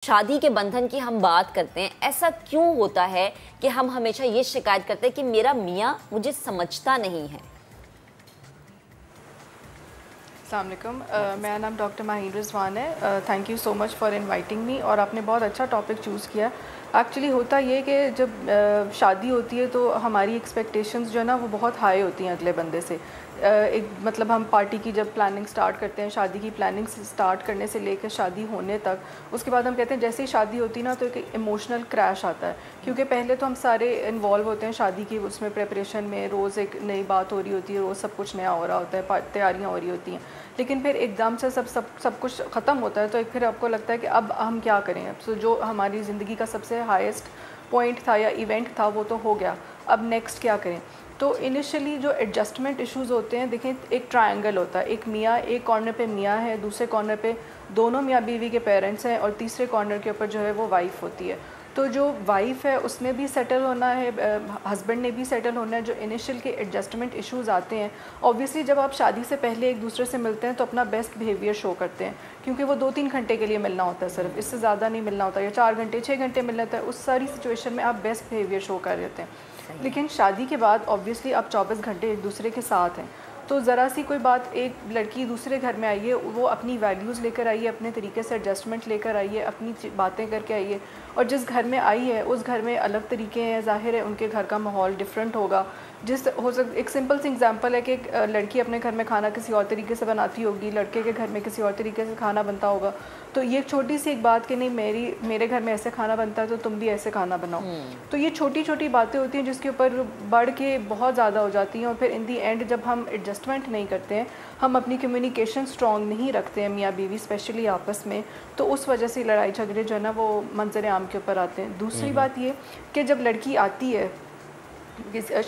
شادی کے بندھن کی ہم بات کرتے ہیں، ایسا کیوں ہوتا ہے کہ ہم ہمیشہ یہ شکایت کرتے ہیں کہ میرا میاں مجھے سمجھتا نہیں ہے؟ السلام علیکم، میرا نام ڈاکٹر ماہین رضوان ہے. Thank you so much for inviting me. اور آپ نے بہت اچھا ٹاپک چوز کیا. ایکچولی ہوتا یہ کہ جب شادی ہوتی ہے تو ہماری ایکسپیکٹیشنز جو ہے نا وہ بہت ہائی ہوتی ہیں اگلے بندے سے. ایک مطلب ہم پارٹی کی جب پلاننگ سٹارٹ کرتے ہیں، شادی کی پلاننگ سٹارٹ کرنے سے لے کے شادی ہونے تک، اس کے بعد ہم کہتے ہیں جیسے ہی شادی ہوتی ہے نا تو ایک ایموشنل کریش آتا ہے. کیونکہ پہلے تو ہم سارے انوالو ہوتے ہیں شادی کی اس میں پریپریشن میں، روز ایک نئی بات ہو رہی ہوتی ہے، روز سب کچھ نیا ہو رہا ہوتا ہے، تیاریاں ہو رہی ہوتی ہیں. لیکن پھر ایک دم سے سب کچھ ختم ہوتا ہے تو ایک پھر آپ کو لگتا ہے کہ اب ہم کیا کریں. اب جو ہماری زندگی کا سب سے ہائیسٹ پوائنٹ تھا یا ایونٹ تھا وہ تو ہو گیا، اب نیکسٹ کیا کریں. تو انیشلی جو ایڈجسٹمنٹ ایشوز ہوتے ہیں، دیکھیں ایک ٹرائنگل ہوتا ہے، ایک میاں، ایک کارنر پہ میاں ہے، دوسرے کارنر پہ دونوں میاں بیوی کے پیرنٹس ہیں، اور تیسرے کارنر کے اوپر جو ہے وہ وائف ہوتی ہے. تو جو وائف ہے اس نے بھی سیٹل ہونا ہے، ہسبینڈ نے بھی سیٹل ہونا ہے. جو انیشیل کے ایڈجسٹمنٹ ایشوز آتے ہیں، اوبویسلی جب آپ شادی سے پہلے ایک دوسرے سے ملتے ہیں تو اپنا بیسٹ بیہیویئر شو کرتے ہیں، کیونکہ وہ 2-3 گھنٹے کے لیے ملنا ہوتا ہے، صرف اس سے زیادہ نہیں ملنا ہوتا، یا 4 گھنٹے 6 گھنٹے ملنا ہوتا ہے. اس ساری سچویشن میں آپ بیسٹ بیہیویئر شو کر لیتے ہیں. لیکن شادی کے بعد اوبویسلی آپ 24 گھنٹے ایک دوسرے کے ساتھ ہیں. تو ذرا سی کوئی بات، ایک لڑکی دوسرے گھر میں آئی ہے، وہ اپنی ویلیوز لے کر آئی ہے، اپنے طریقے سے ایڈجسٹمنٹ لے کر آئی ہے، اپنی باتیں کر کے آئی ہے. اور جس گھر میں آئی ہے اس گھر میں الگ طریقے ہیں، ظاہر ہے ان کے گھر کا ماحول ڈفرینٹ ہوگا. ایک سمپل سی ایگزامپل ہے کہ ایک لڑکی اپنے گھر میں کھانا کسی اور طریقے سے بناتی ہوگی، لڑکے کے گھر میں کسی اور طریقے سے کھانا بنتا ہوگا. تو یہ چھوٹی سی ایک بات کہ نہیں میرے گھر میں ایسے کھانا بنتا ہے تو تم بھی ایسے کھانا بناؤ. تو یہ چھوٹی چھوٹی باتیں ہوتی ہیں جس کے اوپر بڑھ کے بہت زیادہ ہو جاتی ہیں. اور پھر ان دی اینڈ جب ہم ایڈجسٹمنٹ نہیں کرتے ہیں، ہم اپنی کمیونیکیشن اسٹرانگ نہیں رکھتے ہیں میاں بیوی اسپیشلی آپس میں، تو اس وجہ سے لڑائی جھگڑے جو ہے نا وہ منظر عام کے اوپر آتے ہیں. دوسری بات یہ کہ جب لڑکی آتی ہے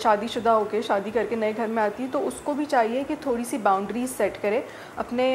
شادی شدہ ہو کے، شادی کر کے نئے گھر میں آتی ہے، تو اس کو بھی چاہیے کہ تھوڑی سی باؤنڈریز سیٹ کرے اپنے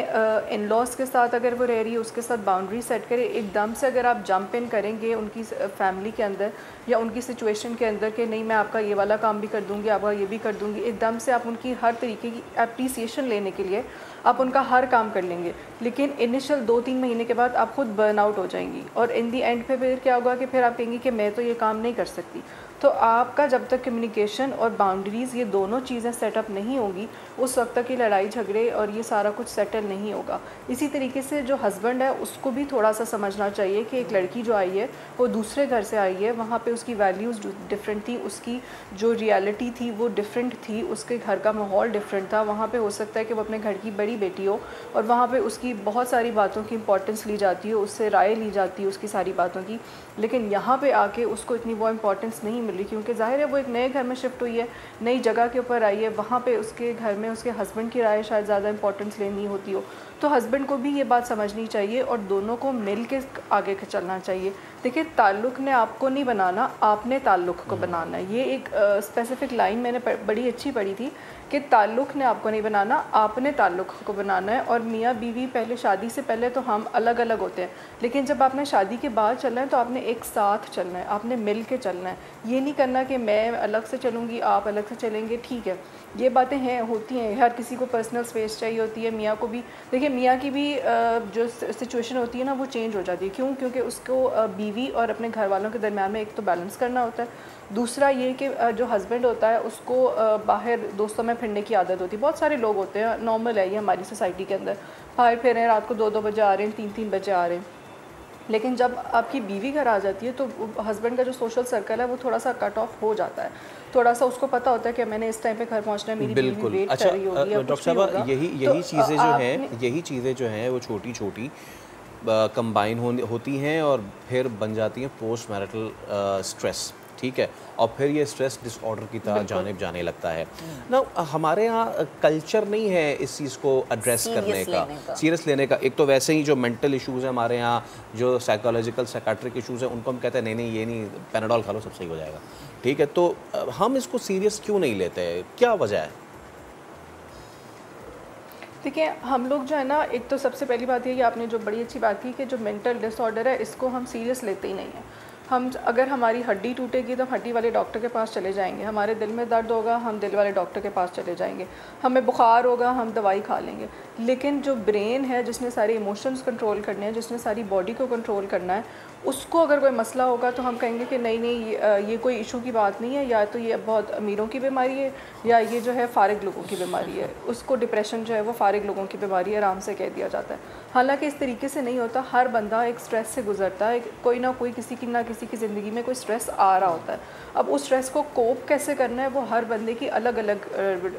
ان لاز کے ساتھ. اگر وہ رہ رہی ہے اس کے ساتھ باؤنڈریز سیٹ کرے. ایک دم سے اگر آپ جمپ ان کریں گے ان کی فیملی کے اندر یا ان کی سچویشن کے اندر کہ نہیں میں آپ کا یہ والا کام بھی کر دوں گی، آپ کا یہ بھی کر دوں گی، ایک دم سے آپ ان کی ہر طریقے کی اپریسیشن لینے کے لیے آپ ان کا ہر کام کر لیں گے، لیکن انیشل 2-3 مہینے کے بعد آپ خود برن آؤٹ ہو جائیں گی. اور ان دی اینڈ پہ پھر کیا ہوگا کہ پھر آپ کہیں گی کہ میں تو یہ کام نہیں کر سکتی. تو آپ کا جب تک کمیونیکیشن اور باؤنڈریز یہ دونوں چیزیں سیٹ اپ نہیں ہوں گی، اس وقت تک یہ لڑائی جھگڑے اور یہ سارا کچھ سیٹل نہیں ہوگا. اسی طریقے سے جو ہسبینڈ ہے اس کو بھی تھوڑا سا سمجھنا چاہیے کہ ایک لڑکی جو آئی ہے وہ دوسرے گھر سے آئی ہے، وہاں پہ اس کی ویلیوز ڈفرینٹ تھی، اس کی جو ریالٹی تھی وہ ڈفرینٹ تھی، اس کے گھر کا ماحول ڈفرینٹ تھا. وہاں پہ ہو سکتا ہے کہ وہ اپنے گھر کی بڑی بیٹی ہو اور وہاں پہ اس کی بہت ساری باتوں کی امپورٹنس لی جاتی ہے، اس سے رائے لی جاتی ہے اس کی ساری باتوں کی. لیکن یہاں پہ آ کے اس کو اتنی وہ امپورٹنس نہیں مل رہی، کیونکہ ظاہر ہے وہ ایک نئے گھر میں شفٹ ہوئی ہے، نئی جگہ کے اوپر آئی ہے، وہاں پہ اس کے گھر میں اس کے ہسبینڈ کی رائے شاید زیادہ امپورٹنس لینی ہوتی ہو. تو ہسبینڈ کو بھی یہ بات سمجھنی چاہیے اور دونوں کو مل کے آگے چلنا چاہیے. دیکھیے تعلق نے آپ کو نہیں بنانا، آپ نے تعلق کو بنانا ہے. یہ ایک اسپیسیفک لائن میں نے بڑی اچھی پڑھی تھی کہ تعلق نے آپ کو نہیں بنانا، آپ نے تعلق کو بنانا ہے. اور میاں بیوی پہلے شادی سے پہلے تو ہم الگ الگ ہوتے ہیں، لیکن جب آپ نے شادی کے بعد چلنا ہے تو آپ نے ایک ساتھ چلنا ہے، آپ نے مل کے چلنا ہے. یہ نہیں کرنا کہ میں الگ سے چلوں گی آپ الگ سے چلیں گے. ٹھیک ہے یہ باتیں ہیں، ہوتی ہیں، ہر کسی کو پرسنل اسپیس چاہیے ہوتی ہے. میاں کو بھی دیکھیے، میاں کی بھی جو سچویشن ہوتی ہے نا وہ چینج ہو جاتی ہے. کیونکہ اس کو بیوی اور اپنے گھر والوں کے درمیان میں ایک تو بیلنس کرنا ہوتا ہے، دوسرا یہ کہ جو ہسبینڈ ہوتا ہے اس کو باہر دوستوں میں پھرنے کی عادت ہوتی ہے. بہت سارے لوگ ہوتے ہیں، نارمل ہے یہ ہماری سوسائٹی کے اندر، باہر پھر رہے ہیں، رات کو 2-2 بجے آ رہے ہیں، 3-3 بجے آ رہے ہیں. لیکن جب آپ کی بیوی گھر آ جاتی ہے تو ہسبینڈ کا جو سوشل سرکل ہے وہ تھوڑا سا کٹ آف ہو جاتا ہے. تھوڑا سا اس کو پتہ ہوتا ہے کہ میں نے اس ٹائم پہ گھر پہنچنا ہے، میری بیوی ویٹ کر رہی ہوگی. ڈاکٹر صاحبہ یہی چیزیں جو ہیں وہ چھوٹی چھوٹی کمبائن ہوتی ہیں اور پھر بن جاتی ہیں پوسٹ میرٹل اسٹریس. ٹھیک ہے، اور پھر یہ اسٹریس ڈس آرڈر کی طرح جانب جانے لگتا ہے. نا ہمارے ہاں کلچر نہیں ہے اس چیز کو ایڈریس کرنے کا، سیریس لینے کا. ایک تو ویسے ہی جو مینٹل ایشوز ہیں ہمارے ہاں، جو سائیکالوجیکل سائیکیٹرک ایشوز ہیں، ان کو ہم کہتے ہیں نہیں یہ نہیں، پیناڈول کھا لو سب صحیح ہو جائے گا. ٹھیک ہے، تو ہم اس کو سیریس کیوں نہیں لیتے؟ کیا وجہ ہے؟ دیکھیں ہم لوگ جو ہے نا، ایک تو سب سے پہلی بات یہ کہ آپ نے جو بڑی اچھی بات کی کہ جو مینٹل ڈس آرڈر ہے اس کو ہم سیریس لیتے ہی نہیں ہیں. ہم اگر ہماری ہڈی ٹوٹے گی تو ہم ہڈی والے ڈاکٹر کے پاس چلے جائیں گے, ہمارے دل میں درد ہوگا ہم دل والے ڈاکٹر کے پاس چلے جائیں گے, ہمیں بخار ہوگا ہم دوائی کھا لیں گے. لیکن جو برین ہے جس نے سارے ایموشنز کنٹرول کرنے ہیں, جس نے ساری باڈی کو کنٹرول کرنا ہے, اس کو اگر کوئی مسئلہ ہوگا تو ہم کہیں گے کہ نہیں یہ کوئی ایشو کی بات نہیں ہے, یا تو یہ بہت امیروں کی بیماری ہے یا یہ جو ہے فارغ لوگوں کی بیماری ہے. اس کو ڈپریشن جو ہے وہ فارغ لوگوں کی بیماری ہے, آرام سے کہہ دیا جاتا ہے. حالانکہ اس طریقے سے نہیں ہوتا. ہر بندہ ایک سٹریس سے گزرتا ہے, کوئی نہ کوئی کسی کی زندگی میں کوئی سٹریس آ رہا ہوتا ہے. اب اس سٹریس کو کوپ کیسے کرنا ہے وہ ہر بندے کی الگ الگ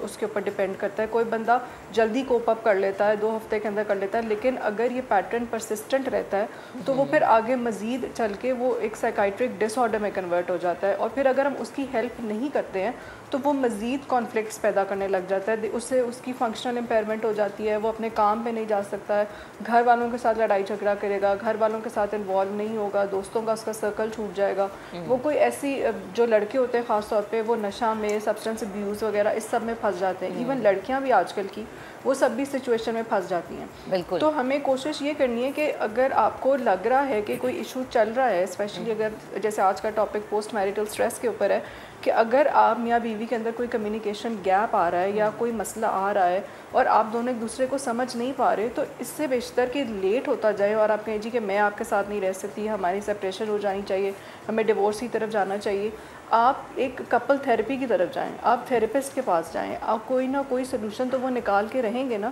اس کے اوپر ڈپینڈ کرتا ہے. کوئی بندہ جلدی کوپ اپ کر لیتا ہے, 2 ہفتے کے اندر کر لیتا ہے, لیکن اگر یہ پیٹرن پرسسٹنٹ رہتا ہے تو وہ پھر آگے مزید چل کے وہ ایک سائیکائٹرک ڈس آرڈر میں کنورٹ ہو جاتا ہے. اور پھر اگر ہم اس کی ہیلپ نہیں کرتے ہیں تو وہ مزید کانفلکٹس پیدا کرنے لگ جاتا ہے. اس سے اس کی فنکشنل امپیئرمنٹ ہو جاتی ہے, وہ اپنے کام پہ نہیں جا سکتا ہے, گھر والوں کے ساتھ لڑائی جھگڑا کرے گا, گھر والوں کے ساتھ انوالو نہیں ہوگا, دوستوں کا اس کا سرکل چھوٹ جائے گا. وہ کوئی ایسی جو لڑکے ہوتے ہیں خاص طور پہ وہ نشہ میں, سبسٹنس ابیوز وغیرہ اس سب میں پھنس جاتے ہیں. ایون لڑکیاں بھی آج کل کی وہ سب بھی سچویشن میں پھنس جاتی ہیں. بالکل. تو ہمیں کوشش یہ کرنی ہے کہ اگر آپ کو لگ رہا ہے کہ کوئی ایشو چل رہا ہے, اسپیشلی اگر جیسے آج کا ٹاپک پوسٹ میریٹل اسٹریس کے اوپر ہے, کہ اگر آپ میاں بیوی کے اندر کوئی کمیونیکیشن گیپ آ رہا ہے یا کوئی مسئلہ آ رہا ہے اور آپ دونوں ایک دوسرے کو سمجھ نہیں پا رہے, تو اس سے بیشتر کہ لیٹ ہوتا جائے اور آپ کہیں جی کہ میں آپ کے ساتھ نہیں رہ سکتی, ہماری سپریشن ہو جانی چاہیے, ہمیں ڈیورس کی طرف جانا چاہیے, آپ ایک کپل تھیراپی کی طرف جائیں, آپ تھیراپسٹ کے پاس جائیں. آپ کوئی نہ کوئی سلوشن تو وہ نکال کے رہیں گے نا.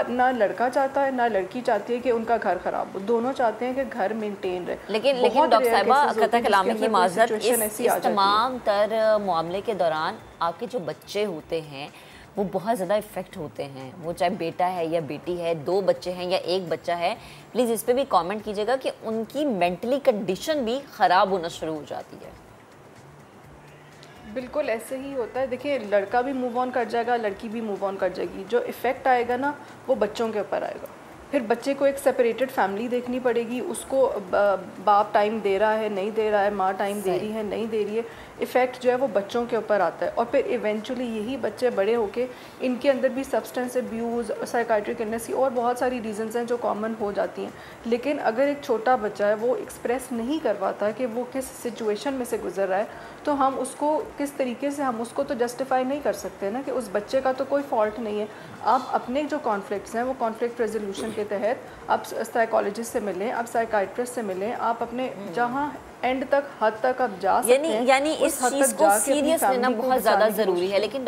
نہ لڑکا چاہتا ہے نہ لڑکی چاہتی ہے کہ ان کا گھر خراب ہو, دونوں چاہتے ہیں کہ گھر مینٹین رہے. لیکن ڈاکٹر صاحبہ قطع کلامی کی معذرت, اس تمام تر معاملے کے دوران آپ کے جو بچے ہوتے ہیں وہ بہت زیادہ افیکٹ ہوتے ہیں, وہ چاہے بیٹا ہے یا بیٹی ہے, 2 بچے ہیں یا 1 بچہ ہے. پلیز اس پہ بھی کامنٹ کیجیے گا کہ ان کی مینٹلی کنڈیشن بھی خراب ہونا شروع ہو جاتی ہے. بالکل ایسے ہی ہوتا ہے. دیکھیے لڑکا بھی موو آن کر جائے گا, لڑکی بھی موو آن کر جائے گی. جو ایفیکٹ آئے گا نا وہ بچوں کے اوپر آئے گا. پھر بچے کو ایک سپریٹڈ فیملی دیکھنی پڑے گی, اس کو باپ ٹائم دے رہا ہے نہیں دے رہا ہے, ماں ٹائم دے رہی ہے نہیں دے رہی ہے, ایفیکٹ جو ہے وہ بچوں کے اوپر آتا ہے. اور پھر ایونچولی یہی بچے بڑے ہو کے ان کے اندر بھی سبسٹنس ابیوز, سائیکائٹرک النس اور بہت ساری ریزنز ہیں جو کامن ہو جاتی ہیں. لیکن اگر ایک چھوٹا بچہ ہے وہ ایکسپریس نہیں کر پاتا کہ وہ کس سچویشن میں سے گزر رہا ہے, تو ہم اس کو کس طریقے سے ہم اس کو تو جسٹیفائی نہیں کر سکتے نا کہ اس بچے کا تو کوئی فالٹ نہیں ہے. آپ اپنے جو کانفلکٹس ہیں وہ کانفلکٹ ریزولوشن کے تحت آپ سائیکالوجسٹ سے ملیں, آپ سائیکائٹرسٹ سے ملیں, آپ اپنے جہاں اینڈ تک حد تک آپ جا سکتے ہیں یعنی اس چیز کو سیریس لینا بہت زیادہ ضروری ہے. لیکن